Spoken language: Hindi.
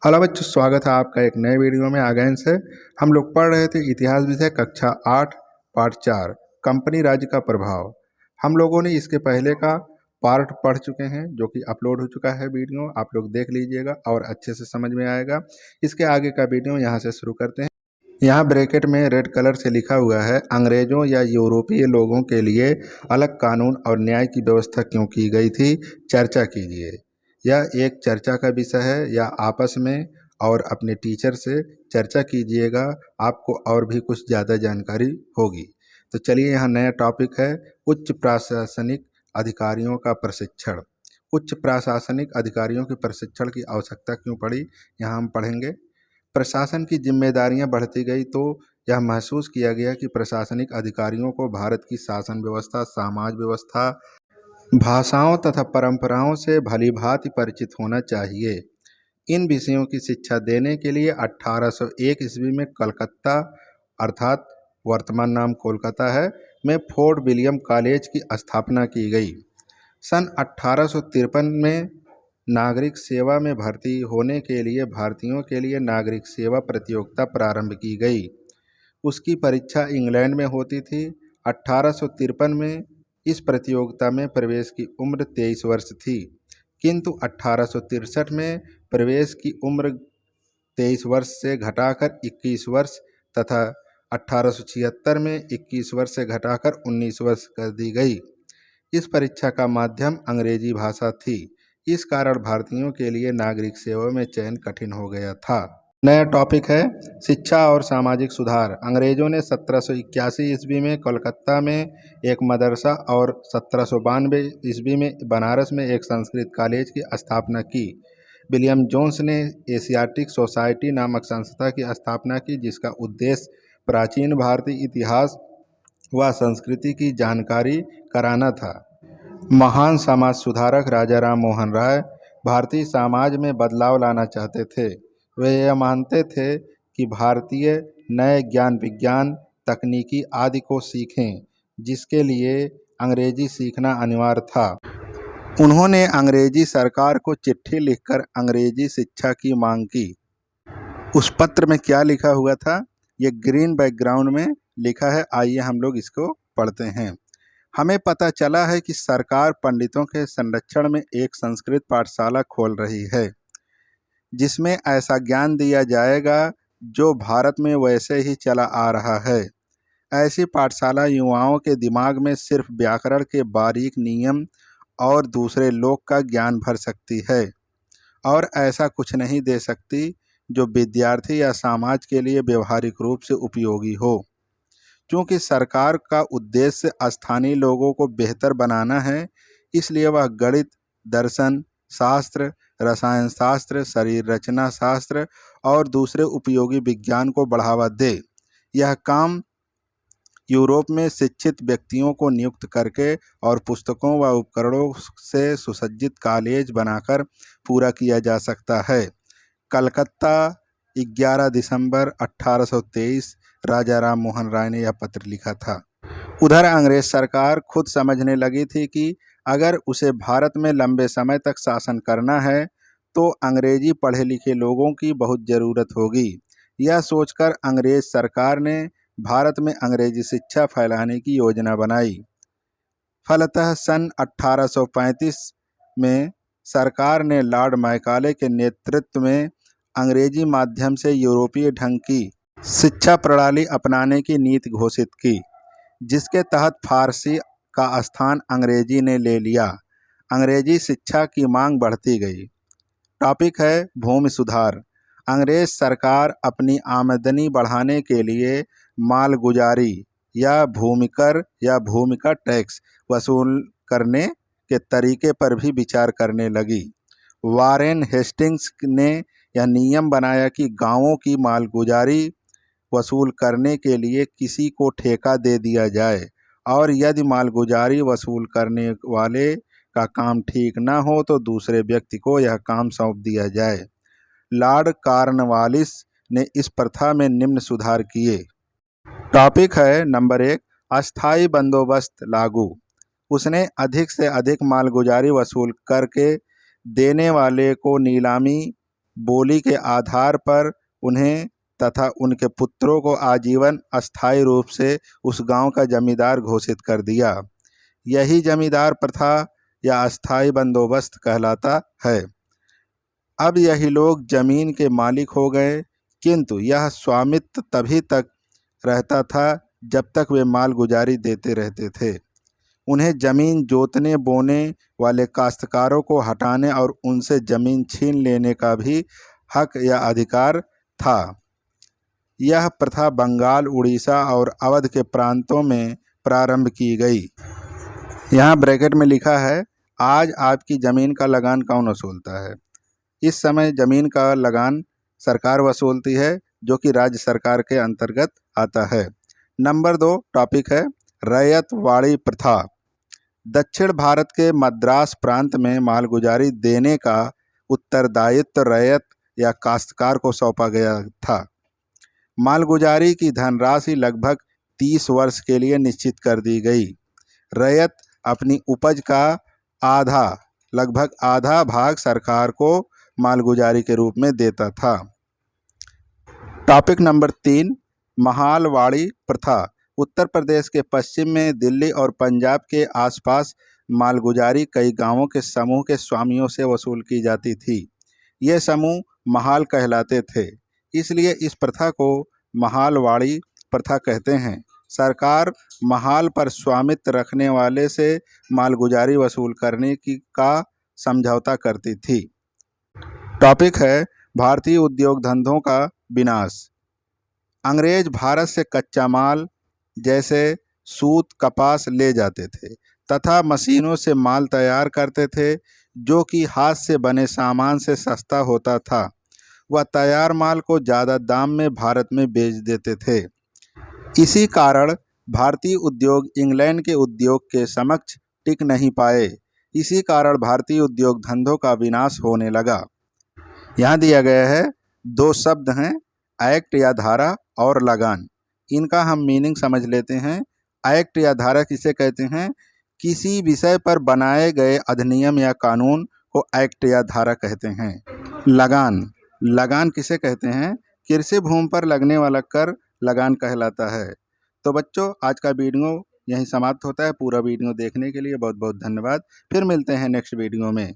हेलो बच्चों, स्वागत है आपका एक नए वीडियो में। आगेन से हम लोग पढ़ रहे थे इतिहास विषय कक्षा 8 पार्ट 4 कंपनी राज्य का प्रभाव। हम लोगों ने इसके पहले का पार्ट पढ़ चुके हैं जो कि अपलोड हो चुका है वीडियो, आप लोग देख लीजिएगा और अच्छे से समझ में आएगा। इसके आगे का वीडियो यहाँ से शुरू करते हैं। यहाँ ब्रैकेट में रेड कलर से लिखा हुआ है, अंग्रेजों या यूरोपीय लोगों के लिए अलग कानून और न्याय की व्यवस्था क्यों की गई थी, चर्चा कीजिए। यह एक चर्चा का विषय है, या आपस में और अपने टीचर से चर्चा कीजिएगा, आपको और भी कुछ ज़्यादा जानकारी होगी। तो चलिए, यहाँ नया टॉपिक है उच्च प्रशासनिक अधिकारियों का प्रशिक्षण। उच्च प्रशासनिक अधिकारियों के प्रशिक्षण की आवश्यकता क्यों पड़ी, यहाँ हम पढ़ेंगे। प्रशासन की जिम्मेदारियां बढ़ती गई तो यह महसूस किया गया कि प्रशासनिक अधिकारियों को भारत की शासन व्यवस्था, समाज व्यवस्था, भाषाओं तथा परंपराओं से भलीभांति परिचित होना चाहिए। इन विषयों की शिक्षा देने के लिए 1801 ईस्वी में कलकत्ता, अर्थात वर्तमान नाम कोलकाता है, में फोर्ट विलियम कॉलेज की स्थापना की गई। सन 1853 में नागरिक सेवा में भर्ती होने के लिए भारतीयों के लिए नागरिक सेवा प्रतियोगिता प्रारंभ की गई। उसकी परीक्षा इंग्लैंड में होती थी। 1853 में इस प्रतियोगिता में प्रवेश की उम्र 23 वर्ष थी, किंतु 1863 में प्रवेश की उम्र 23 वर्ष से घटाकर 21 वर्ष तथा 1876 में 21 वर्ष से घटाकर 19 वर्ष कर दी गई। इस परीक्षा का माध्यम अंग्रेजी भाषा थी। इस कारण भारतीयों के लिए नागरिक सेवा में चयन कठिन हो गया था। नया टॉपिक है शिक्षा और सामाजिक सुधार। अंग्रेजों ने 1781 ईस्वी में कलकत्ता में एक मदरसा और 1792 ईस्वी में बनारस में एक संस्कृत कॉलेज की स्थापना की। विलियम जोन्स ने एशियाटिक सोसाइटी नामक संस्था की स्थापना की, जिसका उद्देश्य प्राचीन भारतीय इतिहास व संस्कृति की जानकारी कराना था। महान समाज सुधारक राजा राम मोहन राय भारतीय समाज में बदलाव लाना चाहते थे। वे यह मानते थे कि भारतीय नए ज्ञान, विज्ञान, तकनीकी आदि को सीखें, जिसके लिए अंग्रेजी सीखना अनिवार्य था। उन्होंने अंग्रेजी सरकार को चिट्ठी लिखकर अंग्रेजी शिक्षा की मांग की। उस पत्र में क्या लिखा हुआ था, ये ग्रीन बैकग्राउंड में लिखा है। आइए हम लोग इसको पढ़ते हैं। हमें पता चला है कि सरकार पंडितों के संरक्षण में एक संस्कृत पाठशाला खोल रही है, जिसमें ऐसा ज्ञान दिया जाएगा जो भारत में वैसे ही चला आ रहा है। ऐसी पाठशाला युवाओं के दिमाग में सिर्फ व्याकरण के बारीक नियम और दूसरे लोक का ज्ञान भर सकती है, और ऐसा कुछ नहीं दे सकती जो विद्यार्थी या समाज के लिए व्यवहारिक रूप से उपयोगी हो। क्योंकि सरकार का उद्देश्य स्थानीय लोगों को बेहतर बनाना है, इसलिए वह गणित, दर्शन शास्त्र, रसायन शास्त्र, शरीर रचना शास्त्र और दूसरे उपयोगी विज्ञान को बढ़ावा दे। यह काम यूरोप में शिक्षित व्यक्तियों को नियुक्त करके और पुस्तकों व उपकरणों से सुसज्जित कॉलेज बनाकर पूरा किया जा सकता है। कलकत्ता, 11 दिसंबर 1823, राजा राम मोहन राय ने यह पत्र लिखा था। उधर अंग्रेज सरकार खुद समझने लगी थी कि अगर उसे भारत में लंबे समय तक शासन करना है तो अंग्रेजी पढ़े लिखे लोगों की बहुत ज़रूरत होगी। यह सोचकर अंग्रेज सरकार ने भारत में अंग्रेजी शिक्षा फैलाने की योजना बनाई। फलतः सन 1835 में सरकार ने लॉर्ड मैकाले के नेतृत्व में अंग्रेजी माध्यम से यूरोपीय ढंग की शिक्षा प्रणाली अपनाने की नीति घोषित की, जिसके तहत फारसी का स्थान अंग्रेजी ने ले लिया। अंग्रेजी शिक्षा की मांग बढ़ती गई। टॉपिक है भूमि सुधार। अंग्रेज सरकार अपनी आमदनी बढ़ाने के लिए मालगुजारी या भूमिकर या भूमि का टैक्स वसूल करने के तरीके पर भी विचार करने लगी। वारेन हेस्टिंग्स ने यह नियम बनाया कि गांवों की मालगुजारी वसूल करने के लिए किसी को ठेका दे दिया जाए, और यदि मालगुजारी वसूल करने वाले का काम ठीक न हो तो दूसरे व्यक्ति को यह काम सौंप दिया जाए। लॉर्ड कॉर्नवालिस ने इस प्रथा में निम्न सुधार किए। टॉपिक है नंबर 1, अस्थायी बंदोबस्त लागू। उसने अधिक से अधिक मालगुजारी वसूल करके देने वाले को नीलामी बोली के आधार पर उन्हें तथा उनके पुत्रों को आजीवन अस्थायी रूप से उस गांव का जमींदार घोषित कर दिया। यही जमींदार प्रथा या अस्थायी बंदोबस्त कहलाता है। अब यही लोग जमीन के मालिक हो गए, किंतु यह स्वामित्व तभी तक रहता था जब तक वे मालगुजारी देते रहते थे। उन्हें जमीन जोतने बोने वाले काश्तकारों को हटाने और उनसे जमीन छीन लेने का भी हक या अधिकार था। यह प्रथा बंगाल, उड़ीसा और अवध के प्रांतों में प्रारंभ की गई। यहाँ ब्रैकेट में लिखा है, आज आपकी ज़मीन का लगान कौन वसूलता है। इस समय ज़मीन का लगान सरकार वसूलती है, जो कि राज्य सरकार के अंतर्गत आता है। नंबर 2 टॉपिक है रैयतवाड़ी प्रथा। दक्षिण भारत के मद्रास प्रांत में मालगुजारी देने का उत्तरदायित्व रैयत या काश्तकार को सौंपा गया था। मालगुजारी की धनराशि लगभग 30 वर्ष के लिए निश्चित कर दी गई। रैयत अपनी उपज का लगभग आधा भाग सरकार को मालगुजारी के रूप में देता था। टॉपिक नंबर 3 महालवाड़ी प्रथा। उत्तर प्रदेश के पश्चिम में दिल्ली और पंजाब के आसपास मालगुजारी कई गांवों के समूह के स्वामियों से वसूल की जाती थी। ये समूह महाल कहलाते थे, इसलिए इस प्रथा को महालवाड़ी प्रथा कहते हैं। सरकार महाल पर स्वामित्व रखने वाले से मालगुजारी वसूल करने का समझौता करती थी। टॉपिक है भारतीय उद्योग धंधों का विनाश। अंग्रेज भारत से कच्चा माल जैसे सूत, कपास ले जाते थे तथा मशीनों से माल तैयार करते थे, जो कि हाथ से बने सामान से सस्ता होता था। वह तैयार माल को ज़्यादा दाम में भारत में बेच देते थे। इसी कारण भारतीय उद्योग इंग्लैंड के उद्योग के समक्ष टिक नहीं पाए। इसी कारण भारतीय उद्योग धंधों का विनाश होने लगा। यहाँ दिया गया है 2 शब्द हैं, एक्ट या धारा और लगान। इनका हम मीनिंग समझ लेते हैं। एक्ट या धारा किसे कहते हैं? किसी विषय पर बनाए गए अधिनियम या कानून को एक्ट या धारा कहते हैं। लगान किसे कहते हैं? कृषि भूमि पर लगने वाला कर लगान कहलाता है। तो बच्चों, आज का वीडियो यहीं समाप्त होता है। पूरा वीडियो देखने के लिए बहुत बहुत धन्यवाद। फिर मिलते हैं नेक्स्ट वीडियो में।